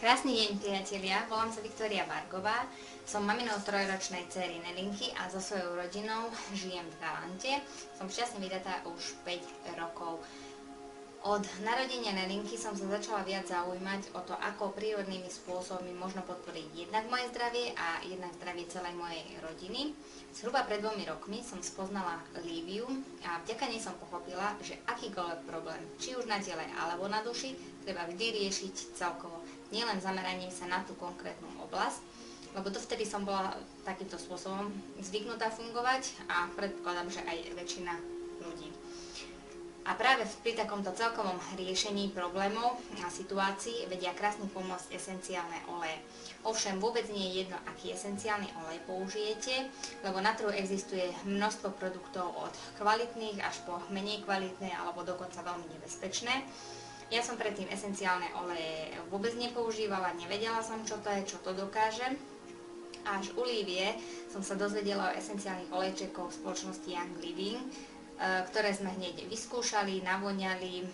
Krásny deň, priatelia, volám sa Viktória Vargová, som maminou trojročnej dcery Nelinky a so svojou rodinou žijem v Galante. Som šťastne vydatá už 5 rokov. Od narodenia Nelinky som sa začala viac zaujímať o to, ako prírodnými spôsobmi možno podporiť jednak moje zdravie a jednak zdravie celej mojej rodiny. Zhruba pred 2 rokmi som spoznala Líviu a vďaka nej som pochopila, že akýkoľvek problém, či už na tele alebo na duši, treba vždy riešiť celkovo. Nielen zameraním sa na tú konkrétnu oblasť, lebo dovtedy som bola takýmto spôsobom zvyknutá fungovať a predpokladám, že aj väčšina ľudí. A práve pri takomto celkovom riešení problémov a situácií vedia krásne pomôcť esenciálne oleje. Ovšem vôbec nie je jedno, aký esenciálny olej použijete, lebo na trhu existuje množstvo produktov od kvalitných až po menej kvalitné alebo dokonca veľmi nebezpečné. Ja som predtým esenciálne oleje vôbec nepoužívala, nevedela som, čo to je, čo to dokáže. Až u Lívie som sa dozvedela o esenciálnych olejčekoch spoločnosti Young Living, ktoré sme hneď vyskúšali, navoňali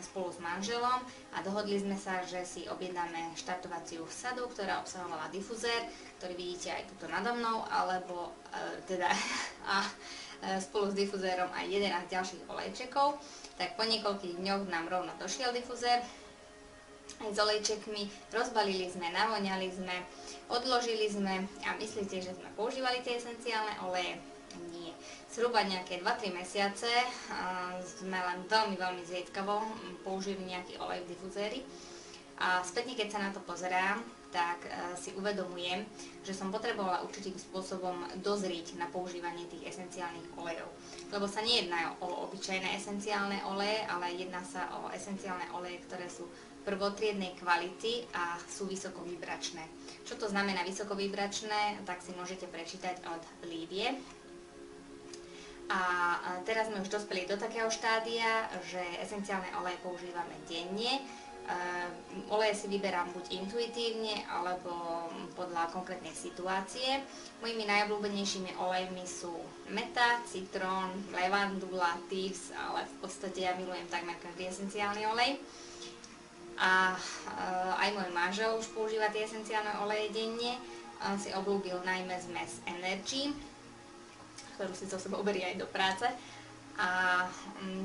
spolu s manželom a dohodli sme sa, že si objednáme štartovaciu sadu, ktorá obsahovala difuzér, ktorý vidíte aj tuto nado mnou, alebo spolu s difuzérom aj 11 ďalších olejčekov. Tak po niekoľkých dňoch nám rovno došiel difuzér aj s olejčekmi, rozbalili sme, navoňali sme, odložili sme a myslíte, že sme používali tie esenciálne oleje? Nie. Zhruba nejaké 2-3 mesiace sme len veľmi zriedkavo použili nejaký olej v difuzéri a spätne, keď sa na to pozerám, tak si uvedomujem, že som potrebovala určitým spôsobom dozrieť na používanie tých esenciálnych olejov. Lebo sa nejedná o obyčajné esenciálne oleje, ale jedná sa o esenciálne oleje, ktoré sú prvotriednej kvality a sú vysokovibračné. Čo to znamená vysokovibračné, tak si môžete prečítať od Lívie. A teraz sme už dospeli do takého štádia, že esenciálne oleje používame denne. Oleje si vyberám buď intuitívne, alebo podľa konkrétnej situácie. Mojimi najobľúbenejšími olejmi sú meta, citrón, levandula, thieves, ale v podstate ja milujem takmer každý esenciálny olej. A aj môj manžel už používa tie esenciálne oleje denne. On si obľúbil najmä zmes Energy, ktorú si so sebou berie aj do práce. A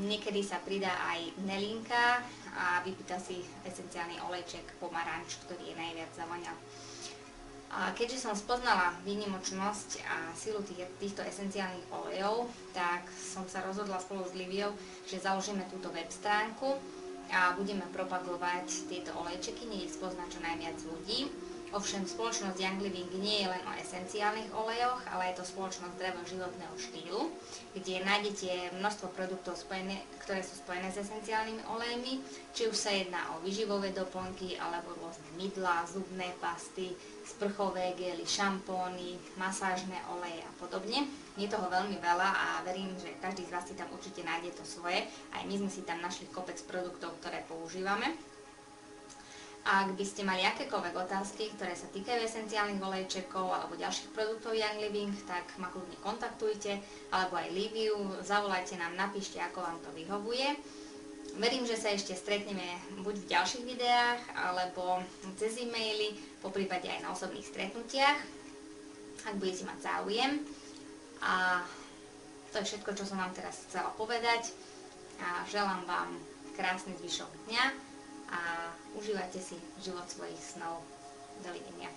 niekedy sa pridá aj Nelinka a vypýta si esenciálny olejček pomaranč, ktorý je najviac zavoňal. A keďže som spoznala výnimočnosť a silu týchto esenciálnych olejov, tak som sa rozhodla spolu s Líviou, že založíme túto web stránku a budeme propagovať tieto olejčeky, nech ich spozná čo najviac ľudí. Ovšem spoločnosť Young Living nie je len o esenciálnych olejoch, ale je to spoločnosť zdravého životného štýlu, kde nájdete množstvo produktov, ktoré sú spojené s esenciálnymi olejmi, či už sa jedná o výživové doplnky, alebo rôzne mydlá, zubné pasty, sprchové gely, šampóny, masážne oleje a podobne. Je toho veľmi veľa a verím, že každý z vás si tam určite nájde to svoje. Aj my sme si tam našli kopec produktov, ktoré používame. Ak by ste mali akékoľvek otázky, ktoré sa týkajú esenciálnych olejčekov alebo ďalších produktov Young Living, tak ma kľudne kontaktujte, alebo aj Líviu, zavolajte nám, napíšte, ako vám to vyhovuje. Verím, že sa ešte stretneme buď v ďalších videách, alebo cez e-maily, poprípade aj na osobných stretnutiach, ak budete mať záujem. A to je všetko, čo som vám teraz chcela povedať. A želám vám krásny zvyšok dňa a užívajte si život svojich snov. Dovidenia.